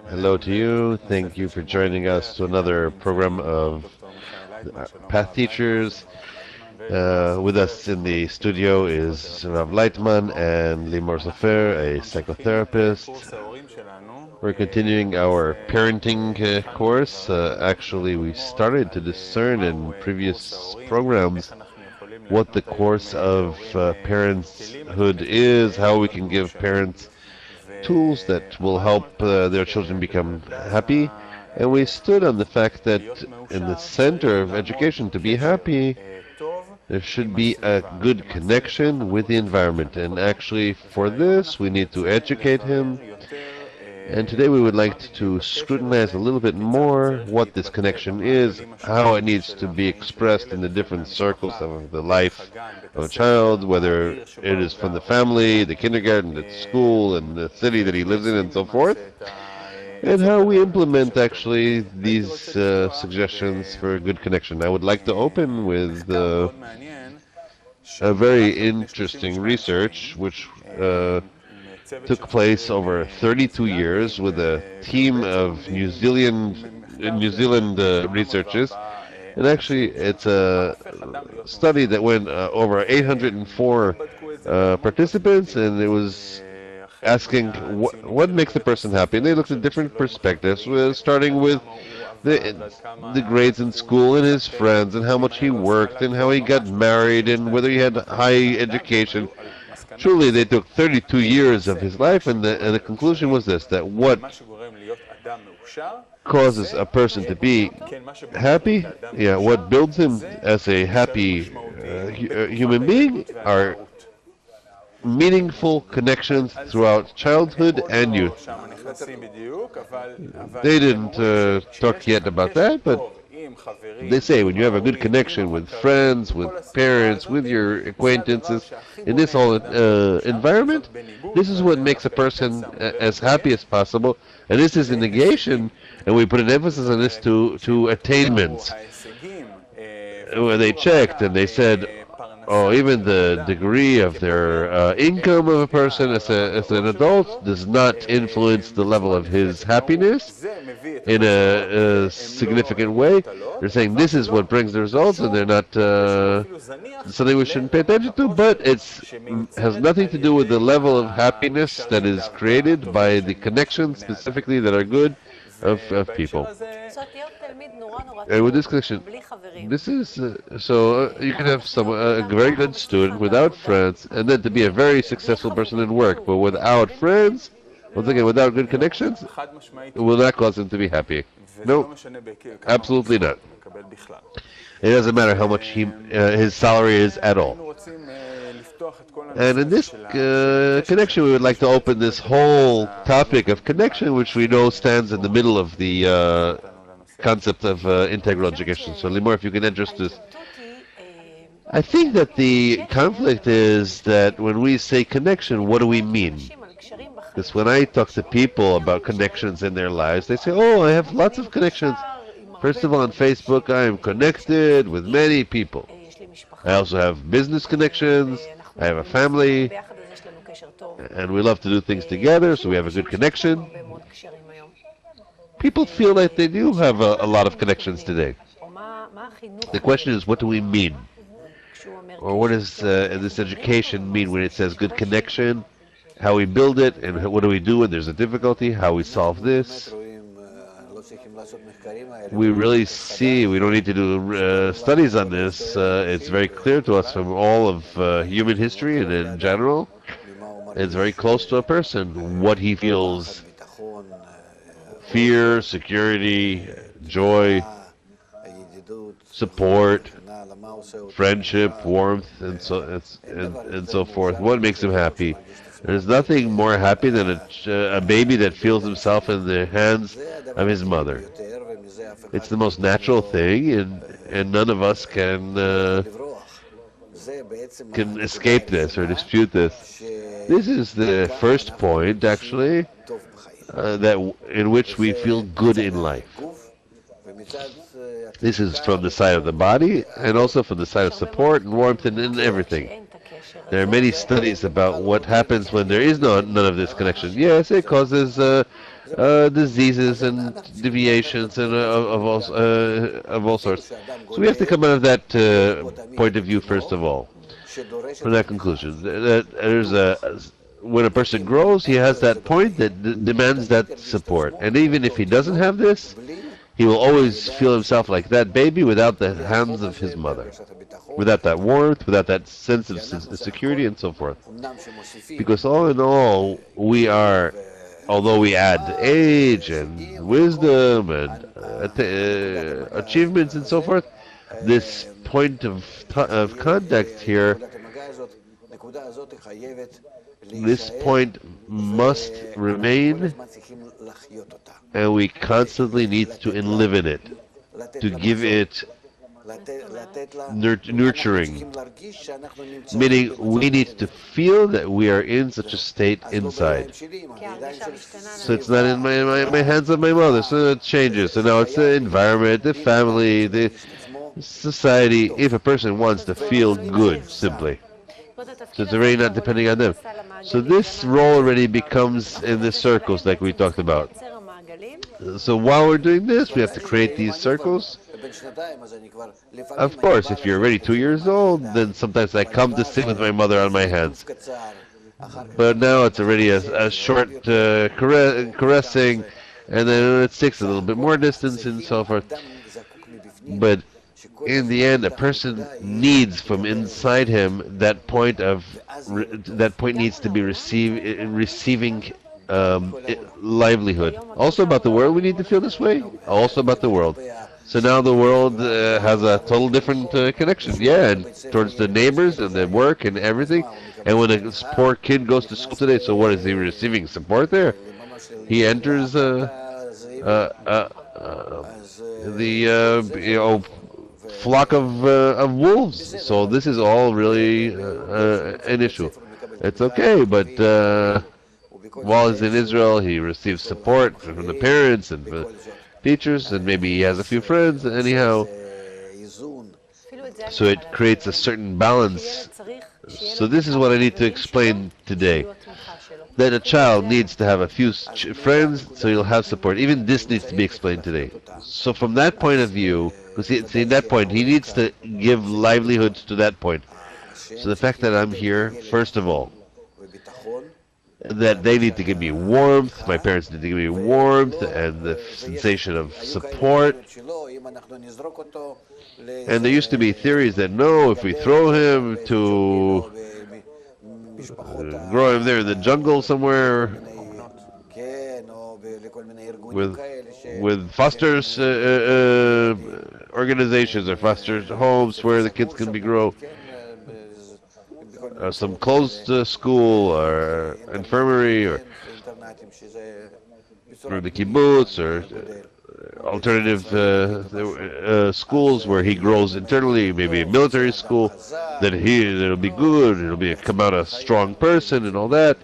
Hello to you. Thank you for joining us to another program of Path Teachers. With us in the studio is Rav Laitman and Limor Sofer, a psychotherapist. We're continuing our parenting course. Actually, we started to discern in previous programs what the course of parenthood is, how we can give parents tools that will help their children become happy. And we stood on the fact that in the center of education, to be happy, there should be a good connection with the environment. And actually, for this, we need to educate him. And today we would like to scrutinize a little bit more what this connection is, how it needs to be expressed in the different circles of the life of a child, whether it is from the family, the kindergarten, the school, and the city that he lives in, and so forth, and how we implement actually these suggestions for a good connection. I would like to open with a very interesting research which took place over 32 years with a team of New Zealand researchers. And actually, it's a study that went over 804 participants, and it was asking what makes a person happy. And they looked at different perspectives, starting with the grades in school and his friends and how much he worked and how he got married and whether he had high education. Truly, they took 32 years of his life, and the conclusion was this, that what causes a person to be happy, what builds him as a happy human being are meaningful connections throughout childhood and youth. They didn't talk yet about that, but they say when you have a good connection with friends, with parents, with your acquaintances, in this whole environment, this is what makes a person as happy as possible. And this is a negation, and we put an emphasis on this to attainments, where they checked and they said, oh, even the degree of their income of a person as an adult does not influence the level of his happiness in a significant way. They're saying this is what brings the results, and they're not something we shouldn't pay attention to, but it has nothing to do with the level of happiness that is created by the connections specifically that are good of people. And with this connection, this is you can have a very good student without friends, and then to be a very successful person in work, but without friends, once again, without good connections, it will not cause him to be happy. No, absolutely not. It doesn't matter how much his salary is at all. And in this connection, we would like to open this whole topic of connection, which we know stands in the middle of the concept of integral education. So, Limor, if you can address this. I think that the conflict is that when we say connection, what do we mean? Because when I talk to people about connections in their lives, they say, oh, I have lots of connections. First of all, on Facebook, I am connected with many people. I also have business connections. I have a family. And we love to do things together, so we have a good connection. People feel like they do have a lot of connections today. The question is, what do we mean? Or what does this education mean when it says good connection? How we build it, and what do we do when there's a difficulty? How we solve this? We really see, we don't need to do studies on this. It's very clear to us from all of human history and in general. It's very close to a person, what he feels. Fear, security, joy, support, friendship, warmth, and so forth. What makes him happy? There's nothing more happy than a baby that feels himself in the hands of his mother. It's the most natural thing, and none of us can escape this or dispute this. This is the first point, actually, in which we feel good in life. This is from the side of the body and also from the side of support and warmth and everything. There are many studies about what happens when there is none of this connection. Yes, it causes diseases and deviations and of all sorts. So we have to come out of that point of view first of all, from that conclusion. That there's when a person grows, he has that point that demands that support, and even if he doesn't have this, he will always feel himself like that baby without the hands of his mother, without that warmth, without that sense of security, and so forth. Because all in all, we are, although we add age and wisdom and achievements and so forth, this point of contact here, this point must remain, and we constantly need to live in it, to give it nurturing, meaning we need to feel that we are in such a state inside. So it's not in my hands of my mother, so it changes. So now it's the environment, the family, the society, if a person wants to feel good, simply. So it's already not depending on them. So this role already becomes in the circles like we talked about. So while we're doing this, we have to create these circles. Of course, if you're already 2 years old, then sometimes I come to sit with my mother on my hands. But now it's already a short caressing, and then it takes a little bit more distance and so forth. But in the end, a person needs from inside him that point of that point needs to be receiving livelihood. Also about the world, we need to feel this way. Also about the world. So now the world has a total different connection. Yeah, and towards the neighbors and the work and everything. And when a poor kid goes to school today, so what is he receiving support there? He enters the flock of wolves. So this is all really an issue. It's okay, but while he's in Israel, he receives support from the parents and the teachers, and maybe he has a few friends. Anyhow, so it creates a certain balance. So this is what I need to explain today. That a child needs to have a few friends, so he'll have support. Even this needs to be explained today. So from that point of view, because in that point, he needs to give livelihood to that point. So the fact that I'm here, first of all, that they need to give me warmth, my parents need to give me warmth, and the sensation of support. And there used to be theories that no, if we throw him to grow him there in the jungle somewhere with foster organizations or foster homes where the kids can be grown, some closed school or infirmary or the kibbutz or alternative schools where he grows internally, maybe a military school, then it'll be good, come out a strong person and all that.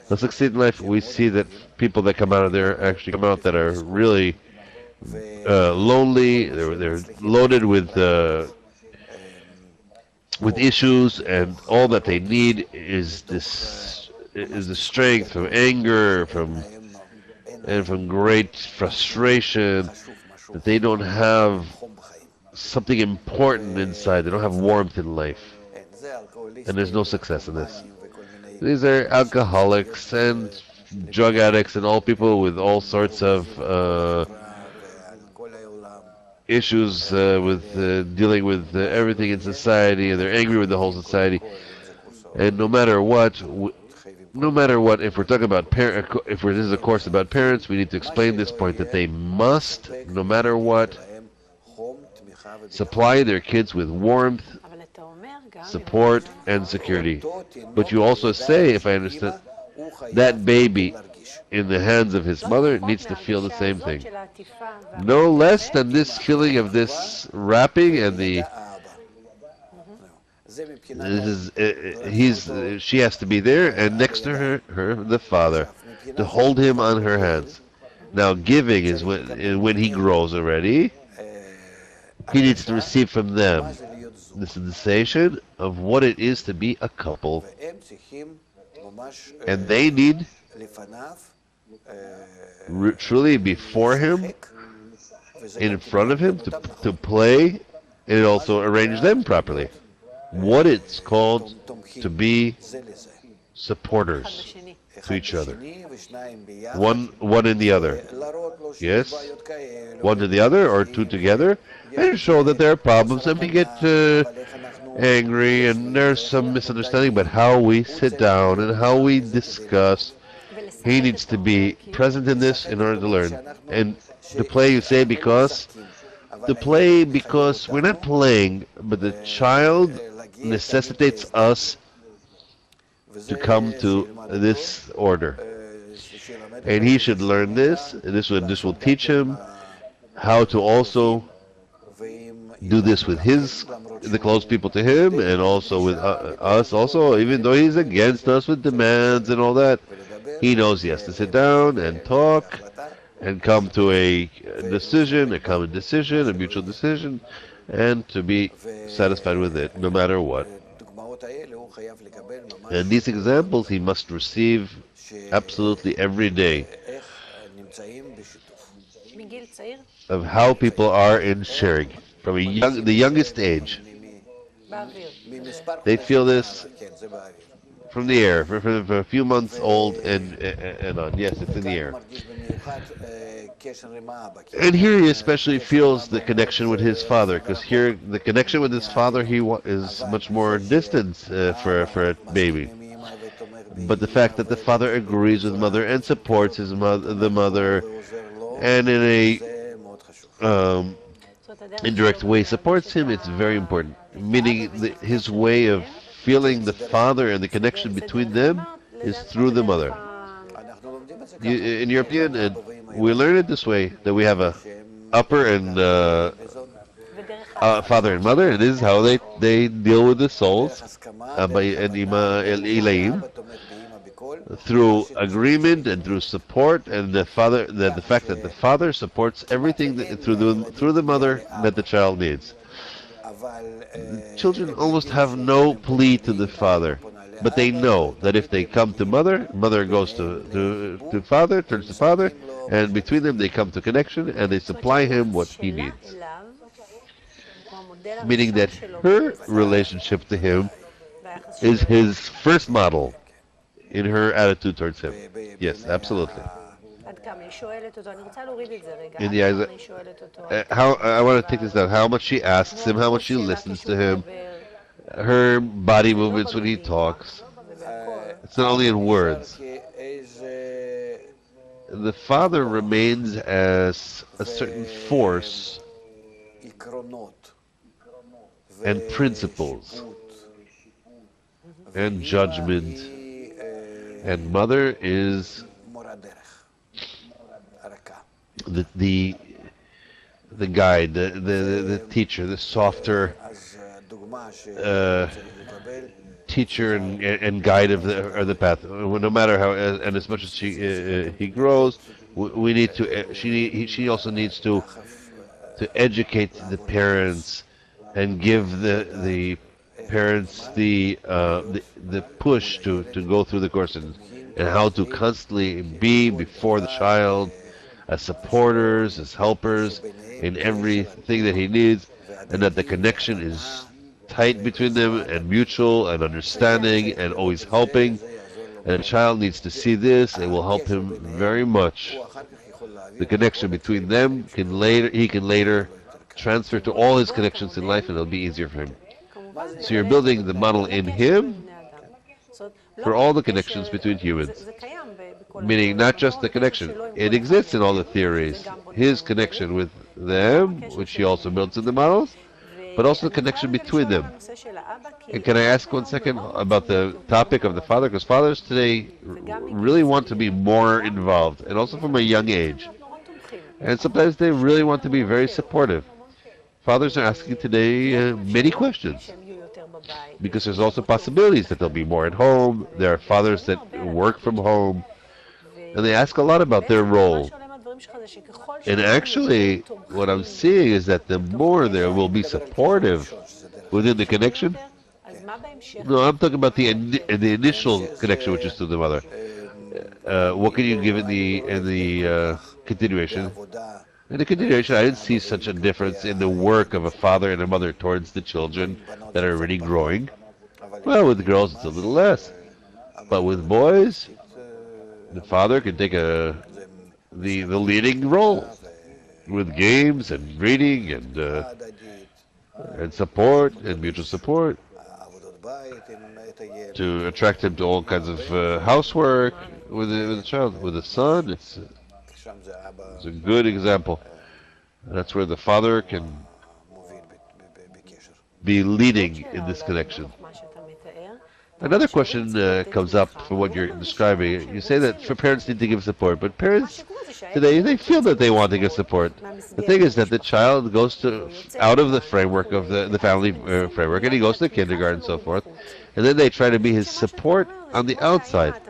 They'll succeed in life. We see that people that come out of there actually come out that are really lonely. They're loaded with issues, and all that they need is the strength from anger, from great frustration, that they don't have something important inside. They don't have warmth in life, and there's no success in this. These are alcoholics and drug addicts and all people with all sorts of issues with dealing with everything in society, and they're angry with the whole society. And no matter what, if we're talking about if this is a course about parents, we need to explain this point that they must, no matter what, supply their kids with warmth, support, and security. But you also say, if I understand, that baby in the hands of his mother needs to feel the same thing. No less than this feeling of this wrapping and she has to be there, and next to her the father, to hold him on her hands. Now giving is when he grows already, he needs to receive from them. the sensation of what it is to be a couple. And they need truly before him, in front of him, to play and also arrange them properly. What it's called to be supporters to each other. One in the other. Yes? One to the other or two together, and show that there are problems and we get angry and there's some misunderstanding, but how we sit down and how we discuss, he needs to be present in this in order to learn. And to play, you say, because to play because we're not playing, but the child necessitates us to come to this order. And he should learn this. This will teach him how to also do this with the close people to him, and also with us also, even though he's against us with demands and all that. He knows he has to sit down and talk and come to a decision, a common decision, a mutual decision, and to be satisfied with it, no matter what. And these examples he must receive absolutely every day of how people are in sharing from the youngest age. They feel this from the air, from a few months old and on. Yes, it's in the air. And here he especially feels the connection with his father, because here the connection with his father is much more distant for a baby. But the fact that the father agrees with mother and supports the mother, and in a indirect way supports him, it's very important. Meaning his way of feeling the father and the connection between them is through the mother. In European, we learn it this way, that we have a upper and father and mother, and this is how they deal with the souls, and Ima Ilaim, through agreement and through support, and the fact that the father supports everything through the mother that the child needs. The children almost have no plea to the father, but they know that if they come to mother, mother goes to father, turns to father, and between them they come to connection and they supply him what he needs. Meaning that her relationship to him is his first model in her attitude towards him. Yes, absolutely. In the eyes, how I want to take this down. How much she asks him, how much she listens to him, her body movements when he talks. It's not only in words. The father remains as a certain force and principles and judgment, and mother is the guide, the teacher, the softer teacher and guide of the path. No matter how, and as much as he grows, we need to. She also needs to educate the parents and give the parents the push to go through the course, and how to constantly be before the child as supporters, as helpers in everything that he needs, and that the connection is tight between them and mutual and understanding and always helping. And a child needs to see this. It will help him very much. The connection between them he can later transfer to all his connections in life, and it'll be easier for him. So you're building the model in him for all the connections between humans. Meaning not just the connection. It exists in all the theories. His connection with them, which he also builds in the models, but also the connection between them. And can I ask 1 second about the topic of the father? Because fathers today really want to be more involved, and also from a young age. And sometimes they really want to be very supportive. Fathers are asking today many questions, because there's also possibilities that they'll be more at home. There are fathers that work from home, and they ask a lot about their role. And actually, what I'm seeing is that the more there will be supportive within the connection. No, I'm talking about the initial connection, which is to the mother. What can you give in the continuation? In the continuation, I didn't see such a difference in the work of a father and a mother towards the children that are already growing. Well, with girls, it's a little less, but with boys, the father can take the leading role with games and reading and support and mutual support to attract him to all kinds of housework with the child. With the son, it's a good example. That's where the father can be leading in this connection. Another question comes up for what you're describing. You say that for parents need to give support, but parents today, they feel that they want to give support. The thing is that the child goes out of the framework of the family framework, and he goes to kindergarten and so forth, and then they try to be his support on the outside.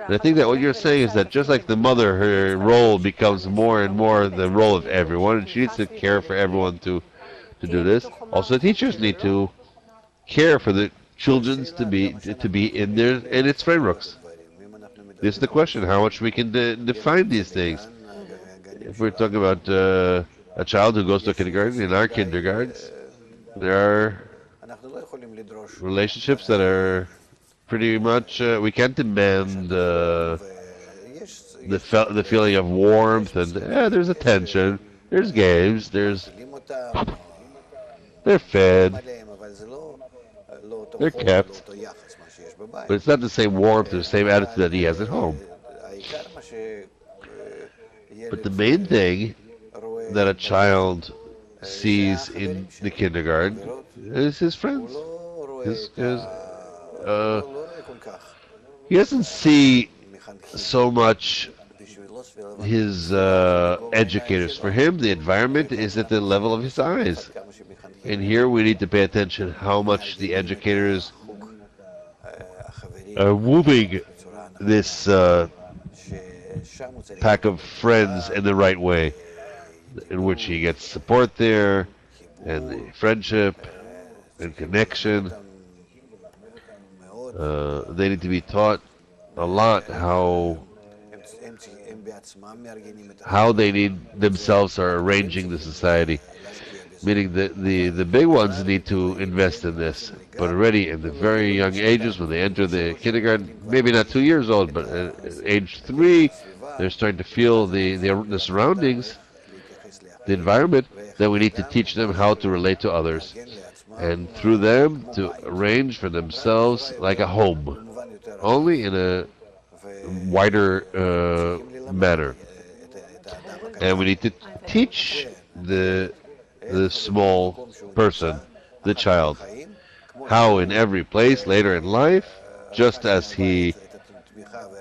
And I think that what you're saying is that just like the mother, her role becomes more and more the role of everyone, and she needs to care for everyone to do this. Also, teachers need to care for the children to be in its frameworks. This is the question: how much we can define these things. If we're talking about a child who goes to kindergarten, in our kindergartens, there are relationships that are pretty much we can't demand the feeling of warmth and there's attention, there's games, they're fed, they're kept, but it's not the same warmth or the same attitude that he has at home. But the main thing that a child sees in the kindergarten is his friends. He doesn't see so much his educators. For him, the environment is at the level of his eyes. And here we need to pay attention how much the educators are moving this pack of friends in the right way, in which he gets support there, and the friendship and connection. They need to be taught a lot how they need themselves are arranging the society. Meaning that the big ones need to invest in this, but already in the very young ages when they enter the kindergarten, maybe not 2 years old, but at age 3, they're starting to feel the surroundings, the environment, that we need to teach them how to relate to others, and through them to arrange for themselves like a home, only in a wider manner. And we need to teach the small person, the child, how in every place later in life, just as he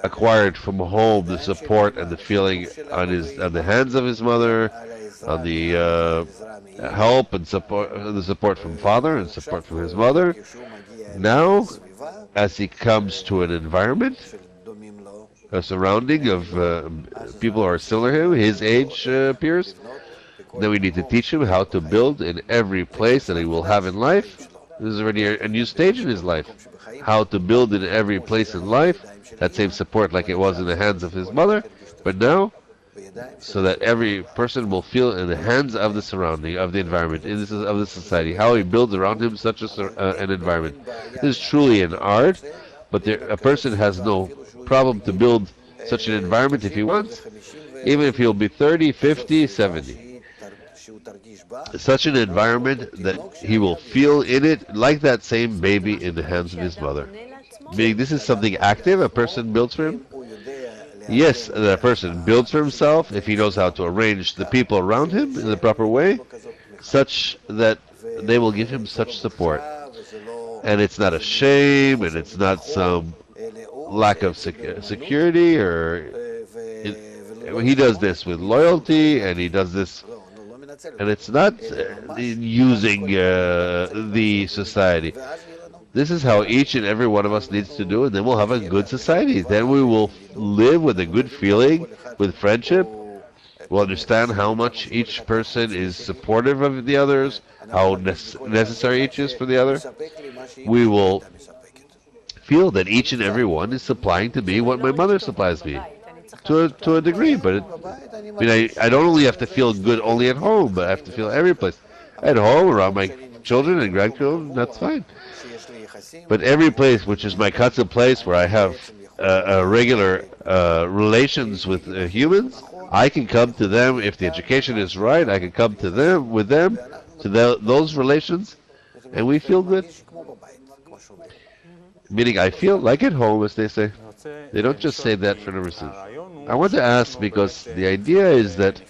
acquired from home the support and the feeling on the hands of his mother, on the help and support, the support from father and support from his mother. Now, as he comes to an environment, a surrounding of people who are similar to him, his age peers, then we need to teach him how to build in every place that he will have in life. This is already a new stage in his life. How to build in every place in life that same support like it was in the hands of his mother, but now so that every person will feel in the hands of the surrounding, of the environment, of the society, how he builds around him such an environment. This is truly an art, but a person has no problem to build such an environment if he wants, even if he'll be 30, 50, 70. Such an environment that he will feel in it like that same baby in the hands of his mother. Meaning this is something active a person builds for him. Yes, that person builds for himself if he knows how to arrange the people around him in the proper way, such that they will give him such support. And it's not a shame, and it's not some lack of security, he does this with loyalty, and he does this, and it's not using the society. This is how each and every one of us needs to do, and then we'll have a good society. Then we will live with a good feeling, with friendship, We'll understand how much each person is supportive of the others, how necessary each is for the other. We will feel that each and every one is supplying to me what my mother supplies me to a degree, but I don't only have to feel good only at home, but I have to feel every place. At home, around my children and grandchildren, that's fine. But every place, which is my custom place where I have regular relations with humans, I can come to them if the education is right. I can come to them with them to those relations, and we feel good. Meaning, I feel like at home, as they say. They don't just say that for no reason. I want to ask because the idea is that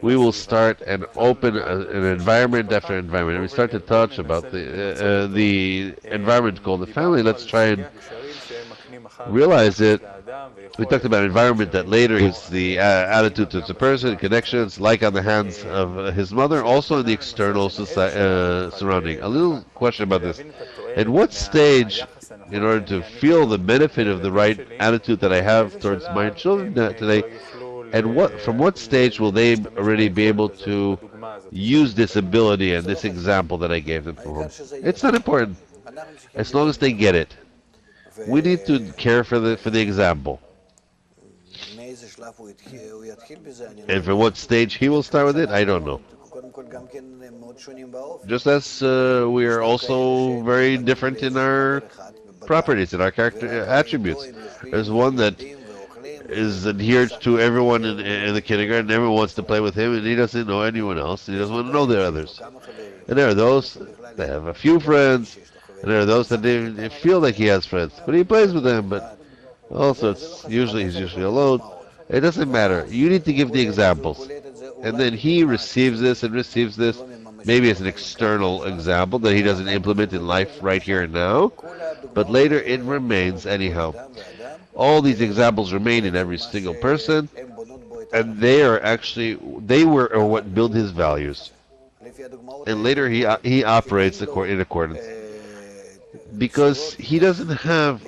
we will start and open an environment after environment, and we start to touch about the environment called the family. Let's try and realize it. We talked about environment that later is the attitude towards a person, connections, like on the hands of his mother, also in the external surrounding. A little question about this. At what stage, in order to feel the benefit of the right attitude that I have towards my children today, and from what stage will they already be able to use this ability and this example that I gave them from home? It's not important, as long as they get it. We need to care for the example. And from what stage he will start with it, I don't know. Just as we are also very different in our properties, in our character attributes. There's one that is adhered to everyone in the kindergarten, and everyone wants to play with him, and he doesn't know anyone else, and he doesn't want to know the others. And there are those that have a few friends, and there are those that they feel like he has friends, but he plays with them, but also he's usually alone. It doesn't matter. You need to give the examples. And then he receives this and receives this, maybe as an external example that he doesn't implement in life right here and now, but later it remains anyhow. All these examples remain in every single person, and they were what build his values. And later he operates in accordance, because he doesn't have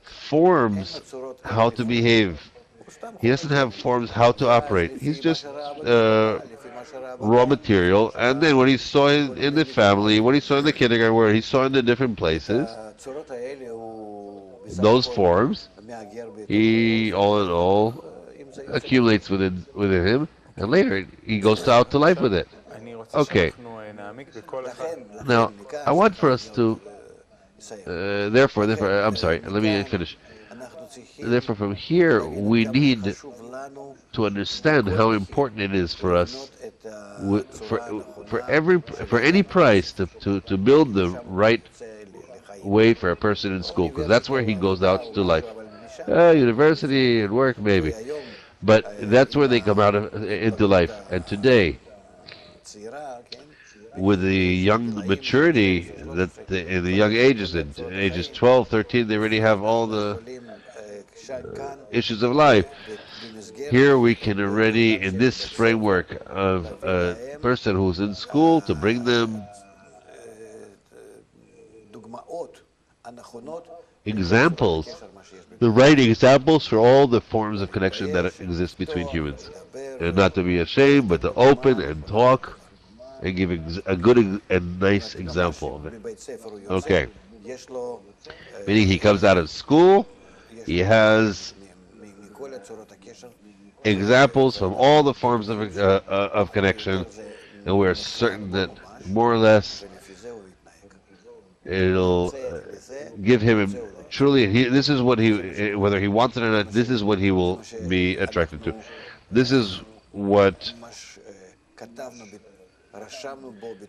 forms how to behave. He doesn't have forms how to operate. He's just raw material, and then what he saw in the family, what he saw in the kindergarten, where he saw in the different places, those forms, he all in all accumulates within him, and later he goes out to life with it. Okay. Now, I want for us to, therefore, I'm sorry, let me finish. Therefore, from here, we need to understand how important it is for us, for any price, to build the right way for a person in school, because that's where he goes out to life. University and work, maybe. But that's where they come out into life. And today, with the young maturity, in the young ages, at ages 12, 13, they already have all the issues of life. Here we can already, in this framework of a person who's in school, to bring them examples, the right examples for all the forms of connection that exist between humans. And not to be ashamed, but to open and talk and give a good and nice example of it. Okay. Meaning he comes out of school, he has examples from all the forms of connection, and we're certain that more or less it'll give him truly, this is what he, whether he wants it or not, this is what he will be attracted to. This is what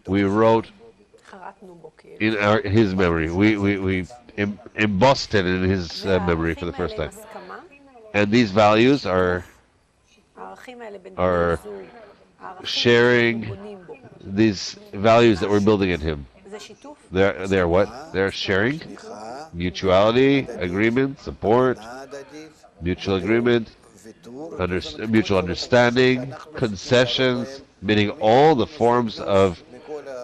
we wrote in his memory. We embossed it in his memory for the first time. And these values are sharing these values that we're building in him. They're what? They're sharing, mutuality, agreement, support, mutual agreement, mutual understanding, concessions, meaning all the forms of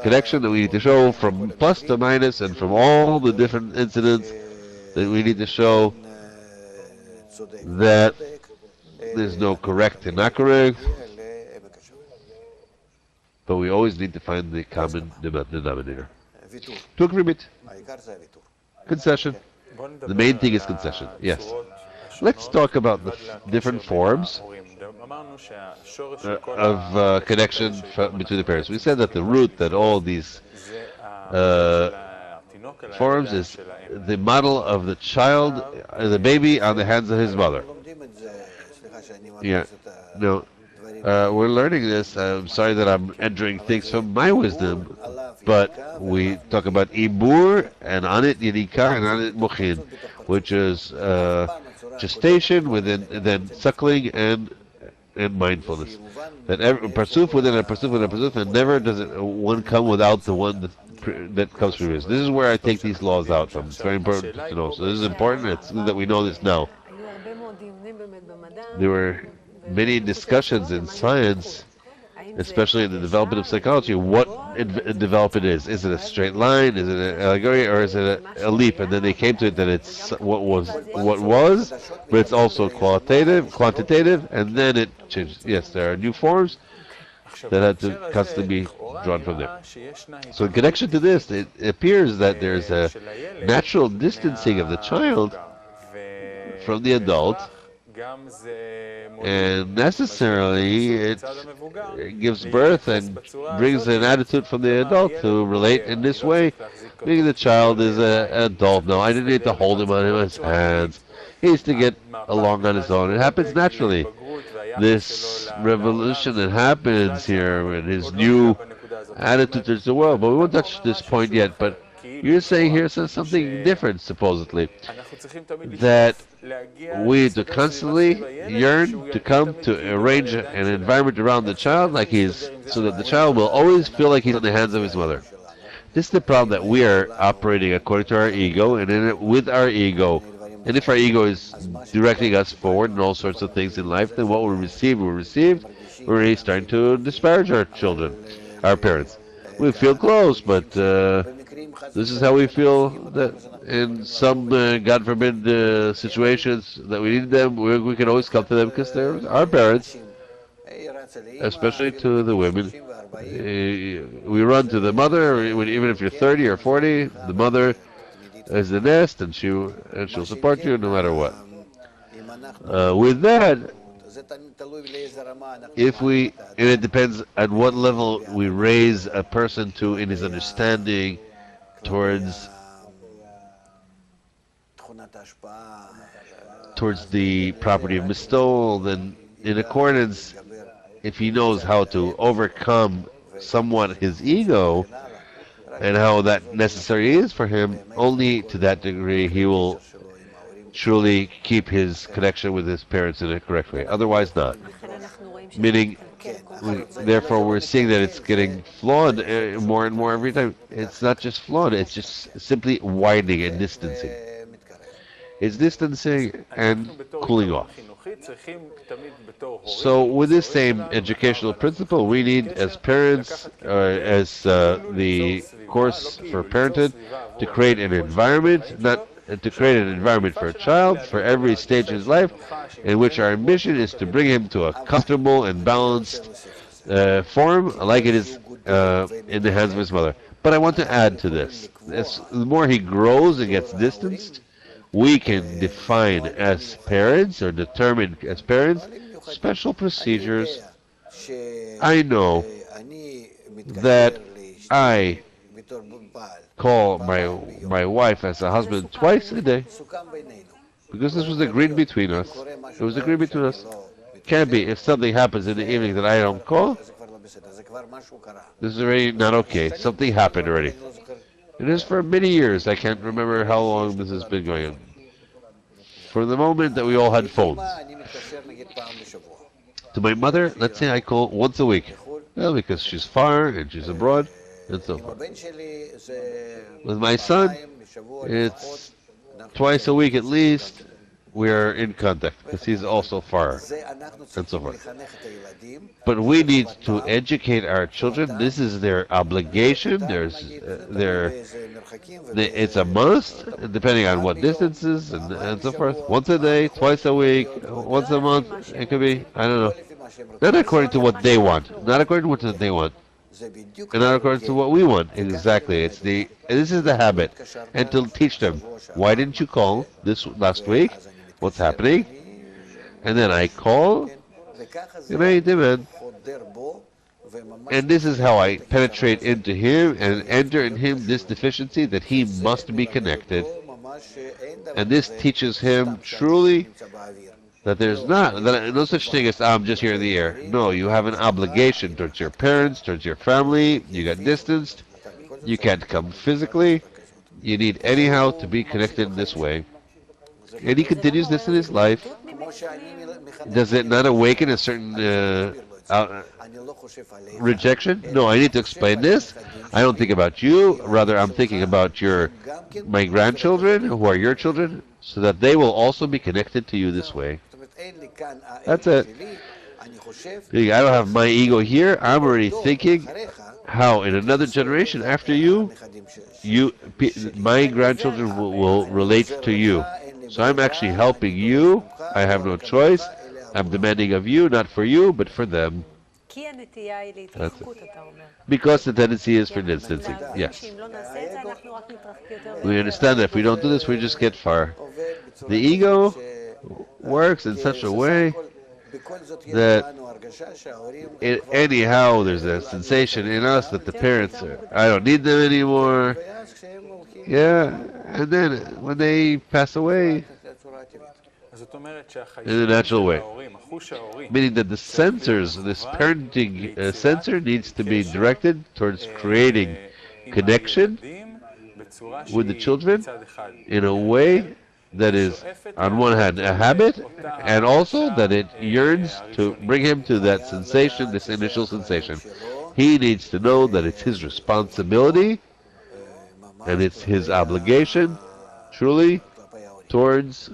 connection that we need to show, from plus to minus, and from all the different incidents that we need to show that there's no correct and not correct, but we always need to find the common denominator. To agreement. Concession. The main thing is concession. Yes. Let's talk about the different forms of connection between the parents. We said that the root that all these forms is the model of the child, the baby on the hands of his mother. Yeah. No. We're learning this. I'm sorry that I'm entering things from my wisdom, but we talk about ibur and anit yidika and anit mochin, which is gestation within then suckling and mindfulness. That every parsuf within a parsuf within a parsuf, and never does it one come without the one that comes from this. This is where I take these laws out from. It's very important to know. So this is important. It's good that we know this now. There were many discussions in science, especially in the development of psychology, what development is. Is it a straight line? Is it an allegory? Or is it a leap? And then they came to it that it's what was, but it's also quantitative, and then it changed. Yes, there are new forms that had to constantly be drawn from there. So in connection to this, it appears that there's a natural distancing of the child from the adult, and necessarily it gives birth and brings an attitude from the adult to relate in this way, meaning the child is an adult now. I didn't need to hold him on his hands. He needs to get along on his own. It happens naturally. This revolution that happens here and his new attitude towards the world, but we won't touch this point yet, but you're saying here something different, supposedly, that we need to constantly yearn to come to arrange an environment around the child like so that the child will always feel like he's in the hands of his mother. This is the problem, that we are operating according to our ego, and in it with our ego. And if our ego is directing us forward in all sorts of things in life, then what we receive, we're really starting to disparage our children, our parents. We feel close, but this is how we feel that in some, God forbid, situations that we need them, we can always come to them because they're our parents, especially to the women. We run to the mother, even if you're 30 or 40, the mother is the nest, and she'll support you no matter what. With that, and it depends on what level we raise a person to in his understanding towards the property of bestowal, then in accordance, if he knows how to overcome somewhat his ego and how that necessary is for him, only to that degree he will truly keep his connection with his parents in a correct way. Otherwise not. Meaning, therefore we're seeing that it's getting flawed more and more every time. It's not just flawed, it's just simply widening and distancing. It's distancing and cooling off. So with this same educational principle, we need as parents, as the course for parenthood, to create an environment, not to create an environment for a child, for every stage of his life, in which our ambition is to bring him to a comfortable and balanced form, like it is in the hands of his mother. But I want to add to this. The more he grows and gets distanced, we can define as parents, or determine as parents, special procedures. I know that I call my wife as a husband twice a day, because this was agreed between us. It was agreed between us. Can't be, if something happens in the evening that I don't call, this is already not okay. Something happened already. It is for many years. I can't remember how long this has been going on. For the moment that we all had phones. To my mother, let's say I call once a week. Well, because she's far and she's abroad and so forth. With my son, it's twice a week at least. We are in contact because he's also far and so forth. But we need to educate our children. This is their obligation. It's a must, depending on what distances and so forth. Once a day, twice a week, once a month. It could be, I don't know. Not according to what they want. Not according to what they want. and not according to what we want. Exactly. This is the habit. And to teach them, why didn't you call this last week? What's happening? And then I call, and I demand. And this is how I penetrate into him and enter in him this deficiency that he must be connected. And this teaches him truly that there's no such thing as I'm just here in the air. No, you have an obligation towards your parents, towards your family. You got distanced. You can't come physically. You need anyhow to be connected in this way. And he continues this in his life. Does it not awaken a certain rejection? No, I need to explain this. I don't think about you. Rather, I'm thinking about my grandchildren, who are your children, so that they will also be connected to you this way. That's it. I don't have my ego here. I'm already thinking how in another generation after you, my grandchildren will relate to you. So I'm actually helping you. I have no choice. I'm demanding of you, not for you, but for them. That's it. Because the tendency is for distancing. Yes. We understand that if we don't do this, we just get far. The ego works in such a way that anyhow there's a sensation in us that the parents I don't need them anymore. Yeah, and then when they pass away in a natural way, meaning that this parenting sensor needs to be directed towards creating connection with the children in a way that is, on one hand, a habit, and also that it yearns to bring him to that sensation, this initial sensation. He needs to know that it's his responsibility and it's his obligation, truly, towards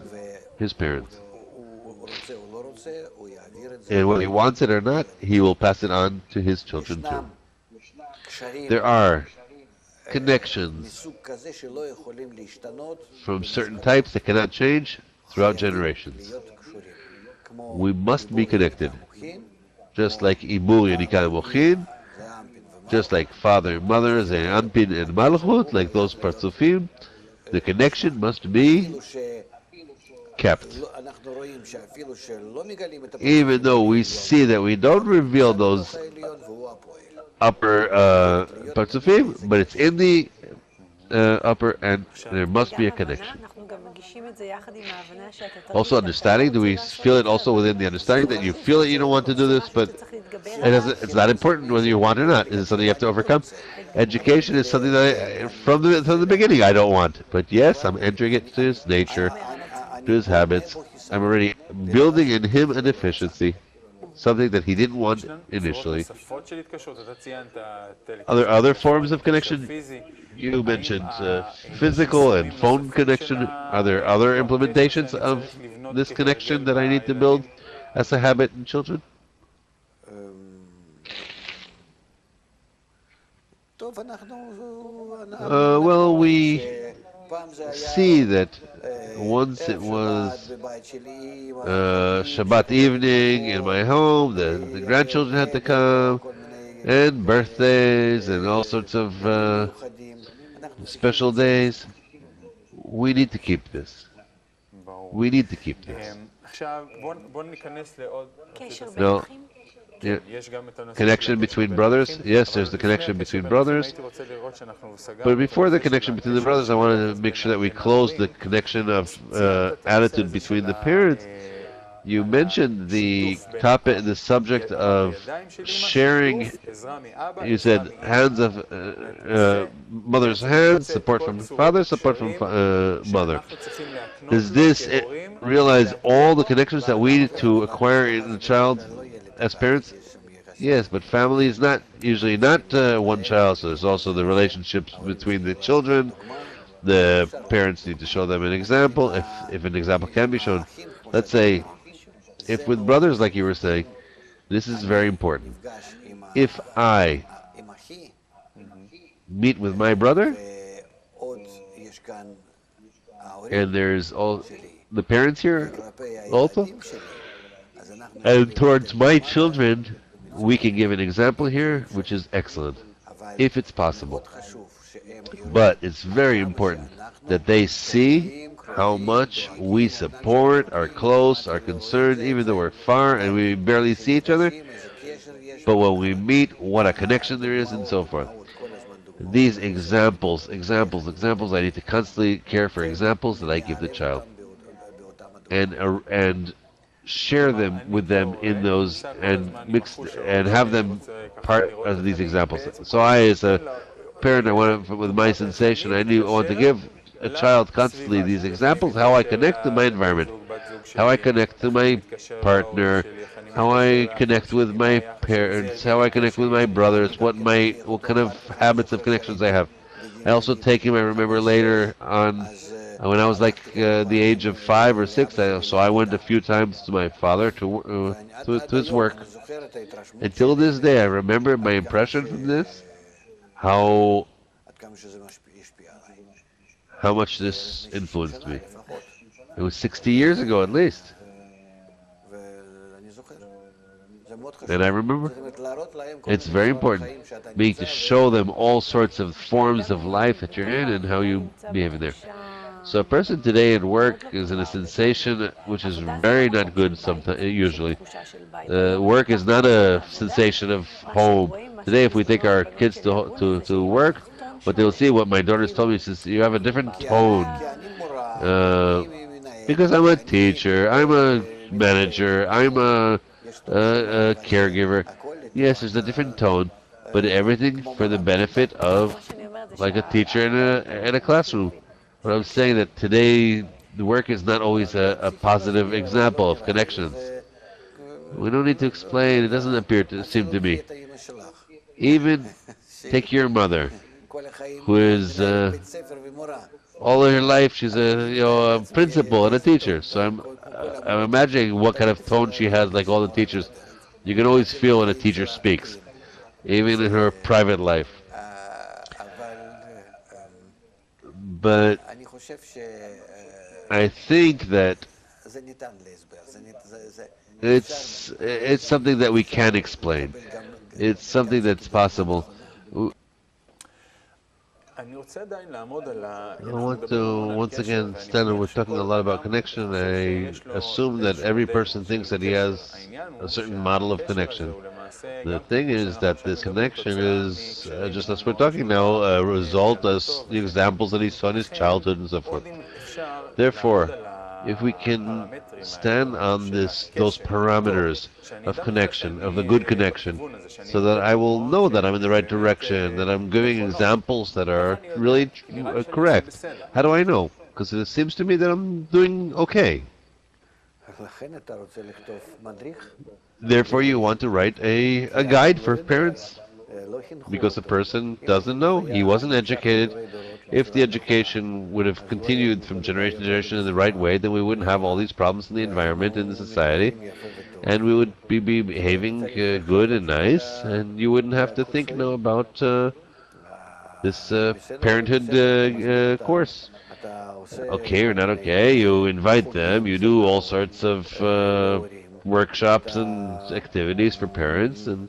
his parents. And whether he wants it or not, he will pass it on to his children too. There are connections from certain types that cannot change throughout generations. We must be connected. Just like Imur Yanika Mochin, just like father and mother, Anpin and Malchut, like those Partsufim, the connection must be kept. Even though we see that we don't reveal those upper Partsufim, but it's in the upper, and there must be a connection. Also understanding, do we feel it also within the understanding that you feel that you don't want to do this, but it's not important whether you want or not. Is it something you have to overcome? Education is something that from the beginning I don't want, but yes, I'm entering it to his nature, to his habits. I'm already building in him a deficiency, something that he didn't want initially. Other forms of connection? You mentioned physical and phone connection. Are there other implementations of this connection that I need to build as a habit in children? Well, we see that once it was Shabbat evening in my home, the grandchildren had to come, and birthdays and all sorts of special days. We need to keep this. We need to keep this. No. Yeah. Connection between brothers? Yes, there's the connection between brothers. But before the connection between the brothers, I wanted to make sure that we close the connection of attitude between the parents. You mentioned the topic, the subject of sharing. You said hands of mother's hands, support from father, support from mother. Does this realize all the connections that we need to acquire in the child as parents? Yes, but family is usually not one child, so there's also the relationships between the children. The parents need to show them an example, if an example can be shown. Let's say, if with brothers, like you were saying, this is very important. If I meet with my brother, and there's all the parents here also, and towards my children, we can give an example here, which is excellent, if it's possible. But it's very important that they see how much we support, are close, are concerned, even though we're far and we barely see each other. But when we meet, what a connection there is, and so forth. These examples, I need to constantly care for examples that I give the child. And share them with them in those and mix and have them part of these examples. So I, as a parent, I want with my sensation, I want to give a child constantly these examples, how I connect to my environment, how I connect to my partner, how I connect with my parents, how I connect with my brothers, what kind of habits of connections I have. I also take him, I remember later on, when I was like the age of 5 or 6, so I went a few times to my father to his work. Until this day, I remember my impression from this, how how much this influenced me. It was 60 years ago at least. And I remember it's very important being to show them all sorts of forms of life that you're in and how you behave in there. So a person today at work is in a sensation which is very not good sometimes, usually. Work is not a sensation of home. Today, if we take our kids to work, what they'll see, what my daughter's told me, is you have a different tone. Uh, because I'm a teacher, I'm a manager, I'm a caregiver. Yes, there's a different tone, but everything for the benefit of like a teacher in a classroom. But I'm saying that today the work is not always a positive example of connections. We don't need to explain. It doesn't appear to seem to me. Even take your mother, who is all of her life she's a principal and a teacher. So I'm imagining what kind of tone she has, like all the teachers. You can always feel when a teacher speaks, even in her private life. But I think that it's something that we can explain. It's something that's possible. I want to once again stand and we're talking a lot about connection. I assume that every person thinks that he has a certain model of connection. The thing is that this connection is, just as we're talking now, a result as the examples that he saw in his childhood and so forth. Therefore, if we can stand on those parameters of connection, of the good connection, so that I will know that I'm in the right direction, that I'm giving examples that are really correct. How do I know? Because it seems to me that I'm doing okay. Therefore, you want to write a guide for parents, because the person doesn't know, he wasn't educated. If the education would have continued from generation to generation in the right way, then we wouldn't have all these problems in the environment, in the society, and we would be behaving good and nice, and you wouldn't have to think about this parenthood course. Okay or not okay, you invite them, you do all sorts of workshops and activities for parents, and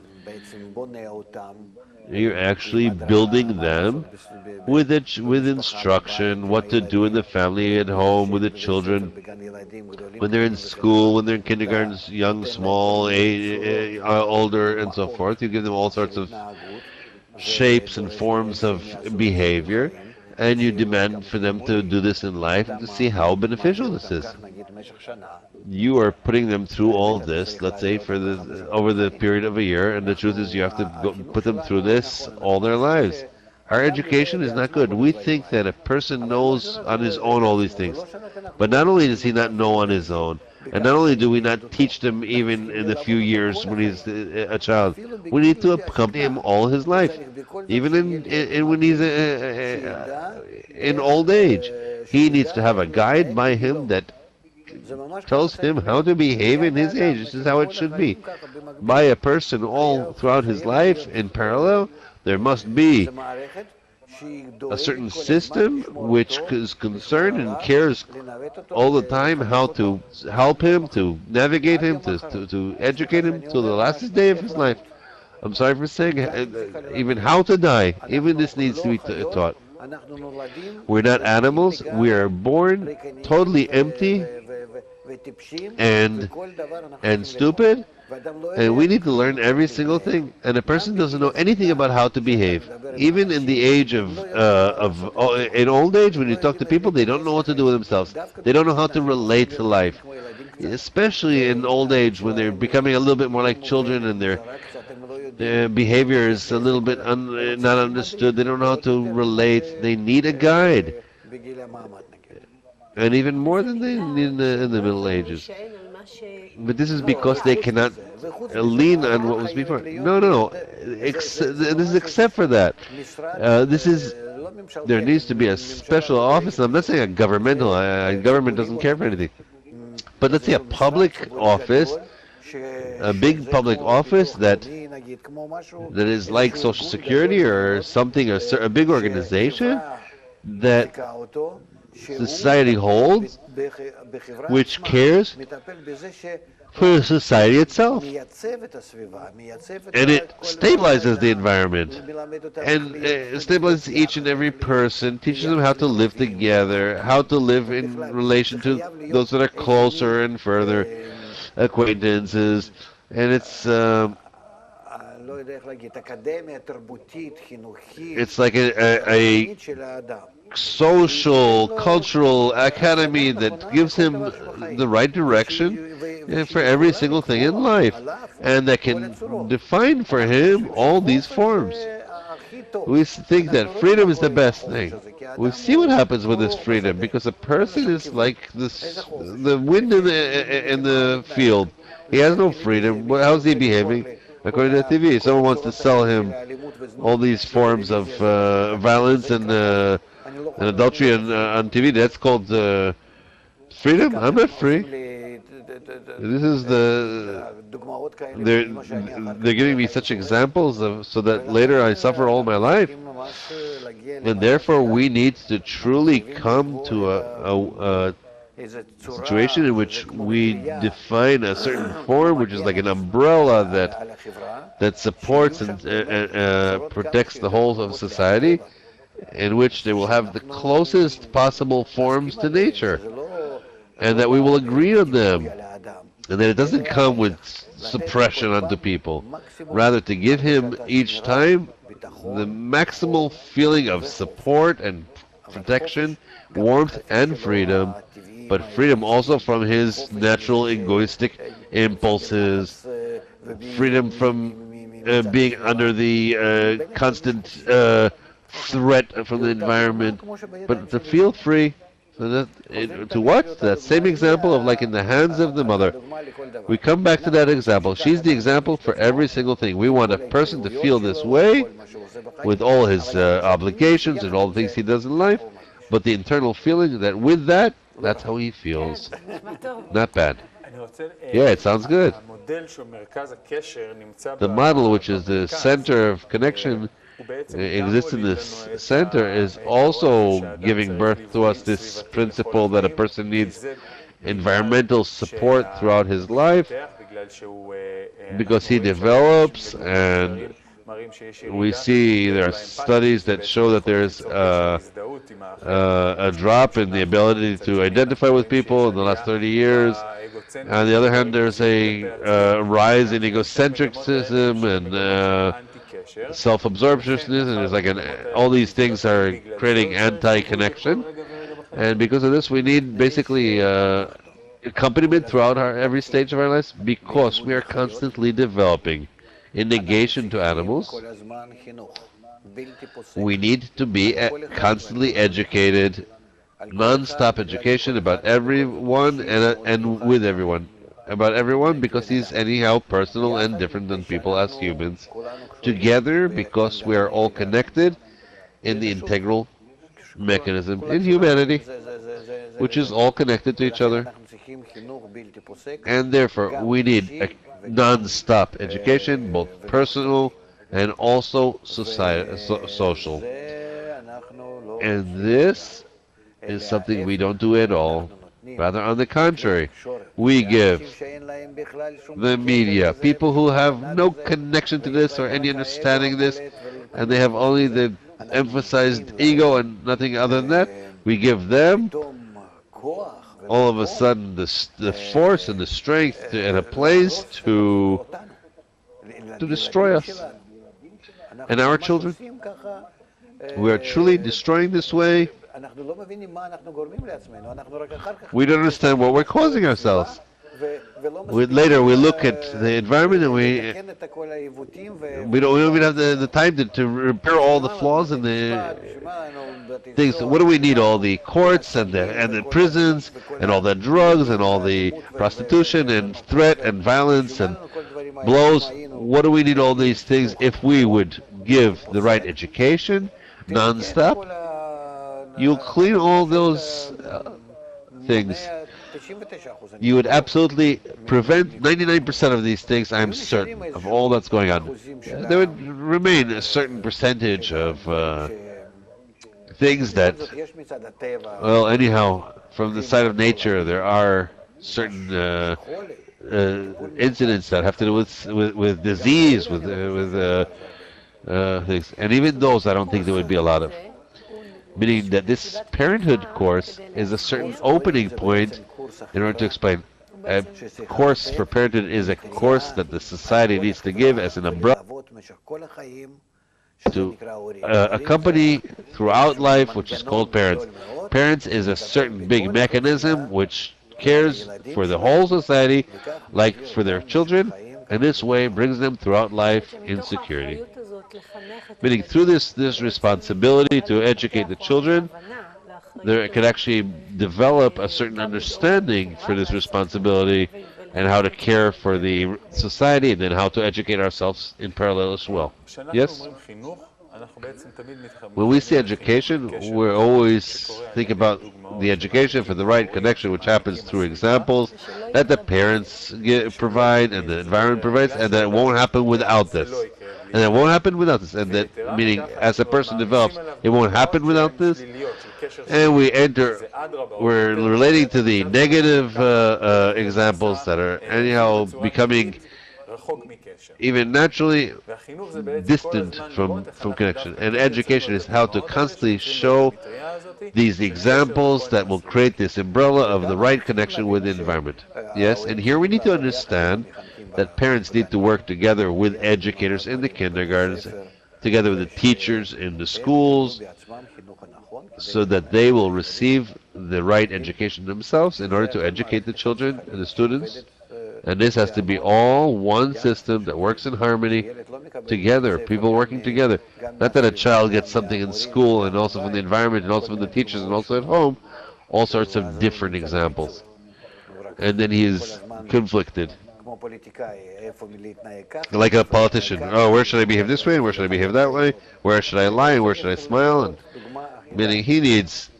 you're actually building them with instruction, what to do in the family at home with the children, when they're in school, when they're in kindergarten, young, small, older, and so forth. You give them all sorts of shapes and forms of behavior, and you demand for them to do this in life and to see how beneficial this is. You are putting them through all this, let's say, over the period of a year, and the truth is you have to put them through this all their lives. Our education is not good. We think that a person knows on his own all these things. But not only does he not know on his own, and not only do we not teach them even in the few years when he's a child, we need to accompany him all his life, even when he's in old age. He needs to have a guide by him that tells him how to behave in his age. This is how it should be. By a person all throughout his life in parallel, there must be a certain system which is concerned and cares all the time how to help him, to navigate him, to educate him till the last day of his life. I'm sorry for saying, even how to die, even this needs to be taught. We're not animals. We are born totally empty and stupid, and we need to learn every single thing. And a person doesn't know anything about how to behave. Even in the age in old age, when you talk to people, they don't know what to do with themselves. They don't know how to relate to life. Especially in old age, when they're becoming a little bit more like children and their behavior is a little bit not understood. They don't know how to relate. They need a guide. And even more than they need in the Middle Ages. But this is because they cannot lean on what was before. No, no, no. This is except for that. There needs to be a special office. I'm not saying a governmental. Government doesn't care for anything. But let's say a public office, a big public office that is like Social Security or something, a big organization that society holds, which cares for society itself. And it stabilizes the environment and stabilizes each and every person, teaches them how to live together, how to live in relation to those that are closer and further acquaintances. And it's like a social, cultural academy that gives him the right direction for every single thing in life, and that can define for him all these forms. We think that freedom is the best thing. We see what happens with this freedom, because a person is like the wind in the field. He has no freedom. How's he behaving? According to the TV, someone wants to sell him all these forms of violence and adultery on TV. That's called freedom. I'm not free. This is they're giving me such examples so that later I suffer all my life, and therefore we need to truly come to a situation in which we define a certain form, which is like an umbrella that supports and protects the whole of society, in which they will have the closest possible forms to nature, and that we will agree on them, and that it doesn't come with suppression onto people. Rather, to give him each time the maximal feeling of support and protection, warmth and freedom, but freedom also from his natural egoistic impulses, freedom from being under the constant threat from the environment, but to feel free. So to what? That same example of like in the hands of the mother. We come back to that example. She's the example for every single thing. We want a person to feel this way with all his obligations and all the things he does in life, but the internal feeling that with that, that's how he feels. Not bad. Yeah, it sounds good. The model, which is the center of connection, exists in this center, is also giving birth to us this principle that a person needs environmental support throughout his life, because he develops, and we see there are studies that show that there's a drop in the ability to identify with people in the last 30 years. On the other hand, there's a rise in egocentricism and self-absorptionism, and there's like all these things are creating anti-connection. And because of this, we need basically accompaniment throughout every stage of our lives, because we are constantly developing. In negation to animals, we need to be constantly educated, non-stop education about everyone and with everyone. About everyone, because he's anyhow personal and different than people as humans. Together, because we are all connected in the integral mechanism in humanity, which is all connected to each other. And therefore, we need a non-stop education, both personal and also social. And this is something we don't do at all. Rather, on the contrary, we give the media, people who have no connection to this or any understanding of this, and they have only the emphasized ego and nothing other than that, we give them all of a sudden the force and the strength and a place to destroy us and our children. We are truly destroying this way. We don't understand what we're causing ourselves. Later we look at the environment and we don't even have the time to repair all the flaws and the things. What do we need? All the courts and the prisons and all the drugs and all the prostitution and threat and violence and blows. What do we need all these things if we would give the right education non-stop? You'll clean all those things. You would absolutely prevent 99% of these things, I'm certain, of all that's going on. There would remain a certain percentage of things that, well, anyhow, from the side of nature, there are certain incidents that have to do with disease, with things. And even those, I don't think there would be a lot of. Meaning that this parenthood course is a certain opening point in order to explain. A course for parenthood is a course that the society needs to give as an umbrella to accompany throughout life, which is called parents. Parents is a certain big mechanism which cares for the whole society, like for their children, and this way brings them throughout life in security. Meaning through this responsibility to educate the children, there can actually develop a certain understanding for this responsibility and how to care for the society, and then how to educate ourselves in parallel as well. Yes? When we see education, we always think about the education for the right connection, which happens through examples that the parents provide and the environment provides, and that it won't happen without this. And it won't happen without this. And that, meaning, as a person develops, it won't happen without this. And we're relating to the negative examples that are anyhow becoming even naturally distant from connection. And education is how to constantly show these examples that will create this umbrella of the right connection with the environment. Yes, and here we need to understand that parents need to work together with educators in the kindergartens, together with the teachers in the schools, so that they will receive the right education themselves in order to educate the children and the students. And this has to be all one system that works in harmony together, people working together. Not that a child gets something in school and also from the environment and also from the teachers and also at home, all sorts of different examples. And then he is conflicted. Like a politician. Oh, where should I behave this way and where should I behave that way? Where should I lie and where should I smile? And meaning he needs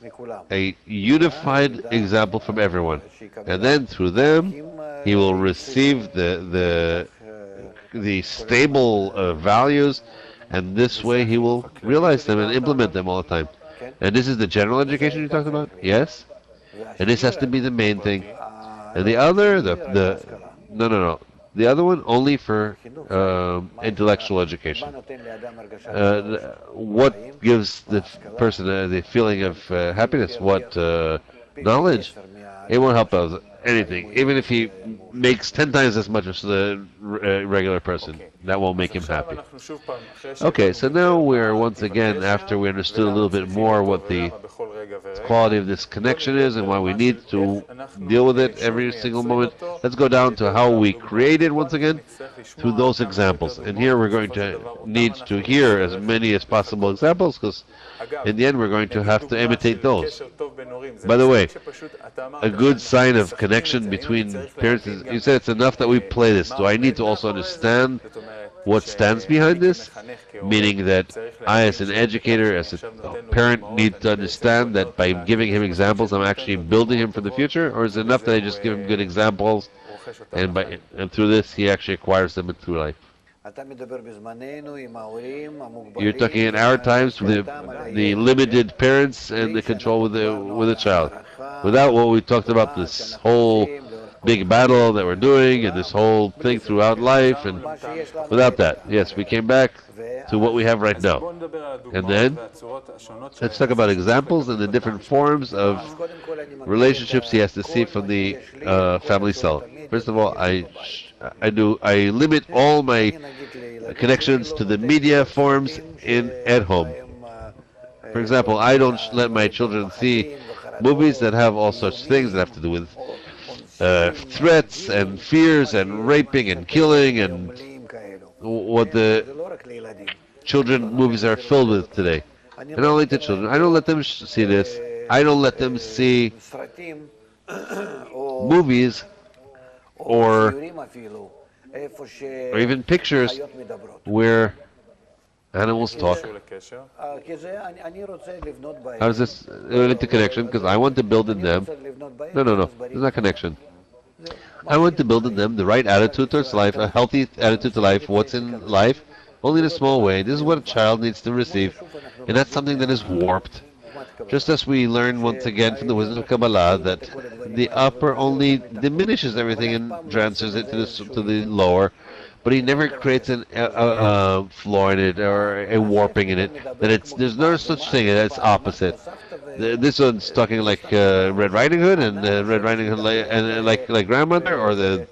a unified example from everyone. And then through them, he will receive the stable values, and this way he will realize them and implement them all the time. And this is the general education you talked about? Yes? And this has to be the main thing. And the other, no. The other one only for intellectual education. What gives the person the feeling of happiness? What knowledge? It won't help us anything. Even if he makes 10 times as much as the regular person, that won't make him happy. Okay, so now we're once again, after we understood a little bit more what the quality of this connection is and why we need to deal with it every single moment, let's go down to how we create it once again through those examples. And here we're going to need to hear as many as possible examples, because in the end we're going to have to imitate those. By the way, a good sign of connection between parents is, you said it's enough that we play this. Do I need to also understand what stands behind this? Meaning that I, as an educator, as a parent, need to understand that by giving him examples, I'm actually building him for the future? Or is it enough that I just give him good examples, and through this, he actually acquires them through life? You're talking in our times with the limited parents and the control with the child. Without what we talked about, this whole big battle that we're doing and this whole thing throughout life, and without that, yes, we came back to what we have right now. And then let's talk about examples and the different forms of relationships he has to see from the family cell. First of all, I limit all my connections to the media forms in at home. For example, I don't let my children see movies that have all such things that have to do with threats and fears and raping and killing and what the children movies are filled with today. And not only the children, I don't let them see this. I don't let them see movies or even pictures where animals talk. How does this relate to connection? Because I want to build in them. No. It's not connection. I want to build in them the right attitude towards life, a healthy attitude to life, what's in life, only in a small way. This is what a child needs to receive, and that's something that is warped. Just as we learn once again from the wisdom of Kabbalah that the upper only diminishes everything and transfers it to the lower, but he never creates a flaw in it or a warping in it. That there's no such thing. It's opposite. This one's talking like Red Riding Hood and Red Riding Hood like grandmother, or the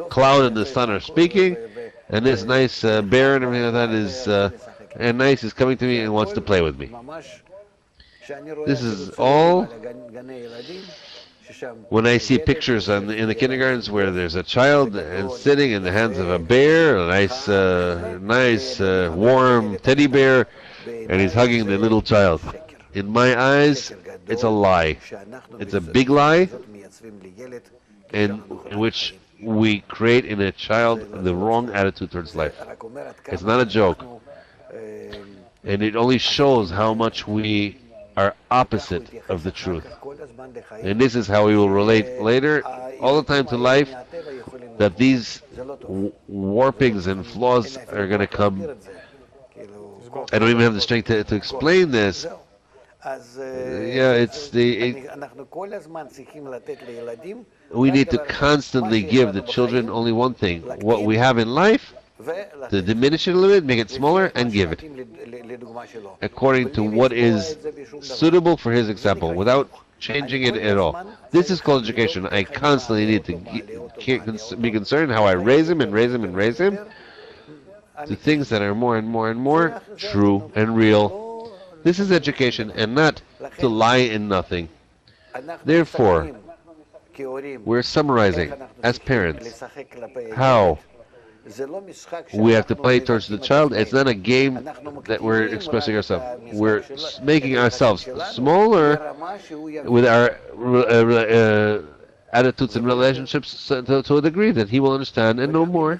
cloud and the sun are speaking, and this nice bear and everything like that is and nice is coming to me and wants to play with me. This is all when I see pictures in the kindergartens where there's a child and sitting in the hands of a bear, a nice warm teddy bear, and he's hugging the little child. In my eyes, it's a lie. It's a big lie, in which we create in a child the wrong attitude towards life. It's not a joke. And it only shows how much we are opposite of the truth. And this is how we will relate later, all the time to life, that these warpings and flaws are going to come. I don't even have the strength to explain this. We need to constantly give the children only one thing. What we have in life, to diminish it a little bit, make it smaller, and give it according to what is suitable for his example, without changing it at all. This is called education. I constantly need to be concerned how I raise him and raise him and raise him to things that are more and more and more true and real. This is education, and not to lie in nothing. Therefore, we're summarizing as parents how we have to play towards the child. It's not a game that we're expressing ourselves. We're making ourselves smaller with our attitudes and relationships to a degree that he will understand and know more.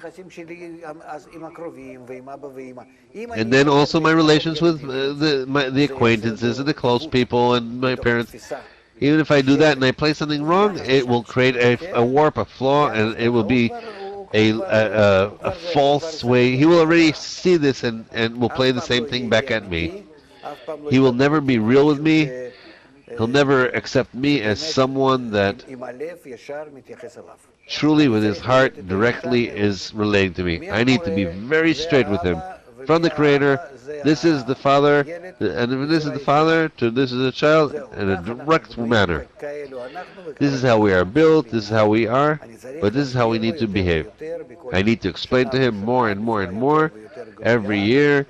And then also my relations with the acquaintances and the close people and my parents. Even if I do that and I play something wrong, it will create a warp, a flaw, and it will be a false way. He will already see this and will play the same thing back at me. He will never be real with me. He'll never accept me as someone that truly with his heart directly is relating to me. I need to be very straight with him. From the Creator, this is the Father, and this is the Father to this is the child in a direct manner. This is how we are built, this is how we are, but this is how we need to behave. I need to explain to him more and more and more every year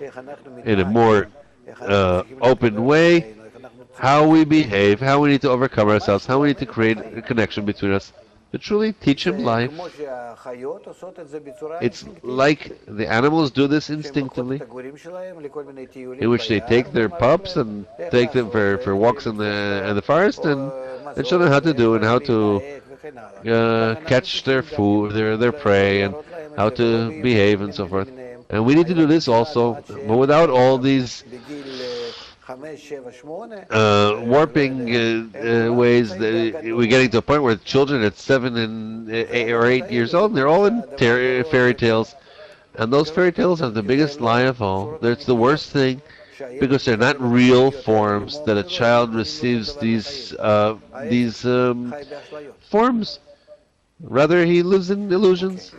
in a more open way how we behave, how we need to overcome ourselves, how we need to create a connection between us, to truly teach him life. It's like the animals do this instinctively, in which they take their pups and take them for walks in the forest and show them how to do and how to catch their food, their prey, and how to behave and so forth. And we need to do this also, but without all these warping ways. We're getting to a point where children at 7 and 8 or 8 years old, and they're all in fairy tales. And those fairy tales are the biggest lie of all. It's the worst thing because they're not real forms that a child receives these forms. Rather, he lives in illusions.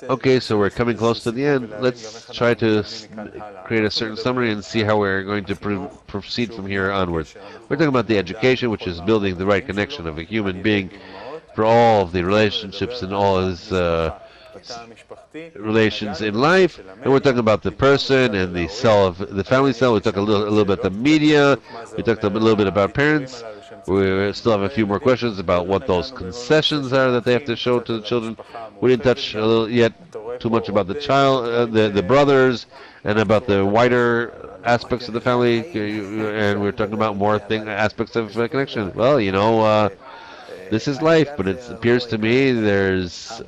Okay, so we're coming close to the end. Let's try to create a certain summary and see how we're going to proceed from here onwards. We're talking about the education, which is building the right connection of a human being for all of the relationships and all his relations in life, and we're talking about the person and the cell of the family cell. We talked a little bit about the media. We talked a little bit about parents. We still have a few more questions about what those concessions are that they have to show to the children. We didn't touch a little yet too much about the child, the brothers, and about the wider aspects of the family. And we're talking about more aspects of connection. Well, this is life, but it appears to me there's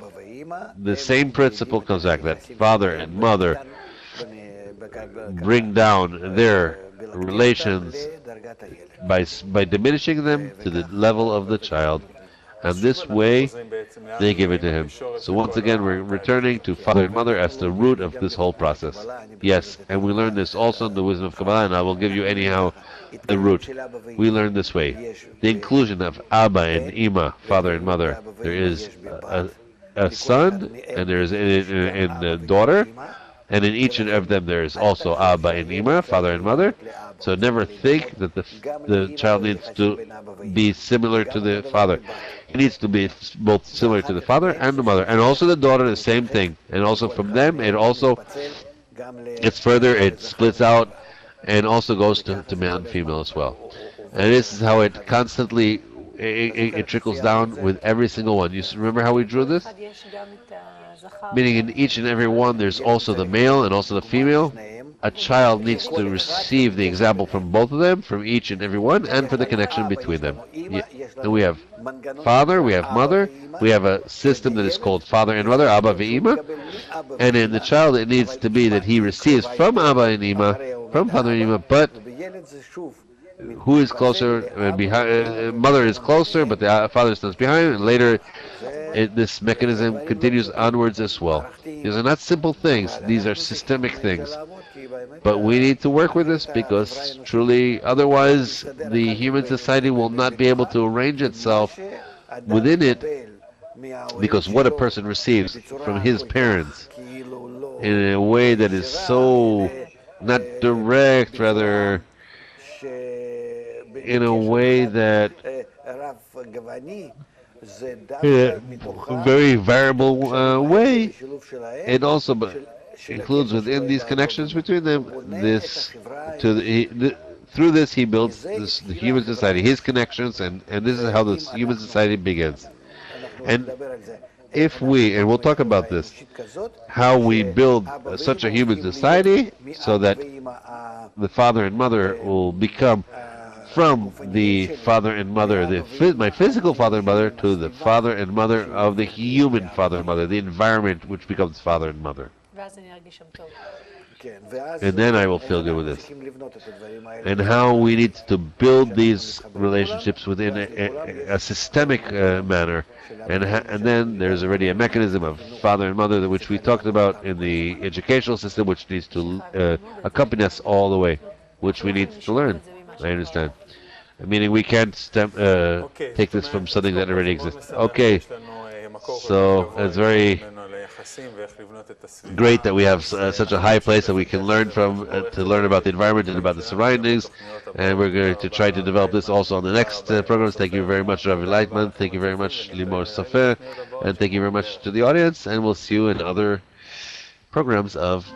the same principle comes back, that father and mother bring down their relations by diminishing them to the level of the child, and this way they give it to him. So once again, we're returning to father and mother as the root of this whole process. Yes, and we learn this also in the wisdom of Kabbalah, and I will give you anyhow the root. We learn this way. The inclusion of Abba and Ima, father and mother. There is a son, and there is a daughter, and in each of them there is also Abba and Ima, father and mother. So never think that the child needs to be similar to the father. He needs to be both similar to the father and the mother, and also the daughter, the same thing. And also from them, it also gets further, it splits out, and also goes to male and female as well. And this is how it constantly it trickles down with every single one. You remember how we drew this? Meaning in each and every one there's also the male and also the female. A child needs to receive the example from both of them, from each and every one, and for the connection between them. Yeah. And we have father, we have mother, we have a system that is called father and mother, Abba ve'ima, and in the child it needs to be that he receives from Abba and Ima, from father and Ima, but who is closer? Mother is closer, but the father stands behind, and later this mechanism continues onwards as well. These are not simple things, these are systemic things. But we need to work with this because truly, otherwise, the human society will not be able to arrange itself within it, because what a person receives from his parents in a way that is so not direct, rather in a way that a very variable way. It also includes within these connections between them this through this he builds the human society, his connections, and this is how this human society begins. And if we, and we'll talk about this, how we build such a human society so that the father and mother will become from the father and mother, my physical father and mother, to the father and mother of the human father and mother, the environment which becomes father and mother. And then I will feel good with this. And how we need to build these relationships within a systemic manner. And then there's already a mechanism of father and mother, which we talked about in the educational system, which needs to accompany us all the way, which we need to learn. I understand. Meaning we can't take this from something that already exists. Okay, so it's very great that we have such a high place that we can learn from, to learn about the environment and about the surroundings, and we're going to try to develop this also on the next programs. Thank you very much, Ravi Laitman. Thank you very much, Limor Safer, and thank you very much to the audience, and we'll see you in other programs of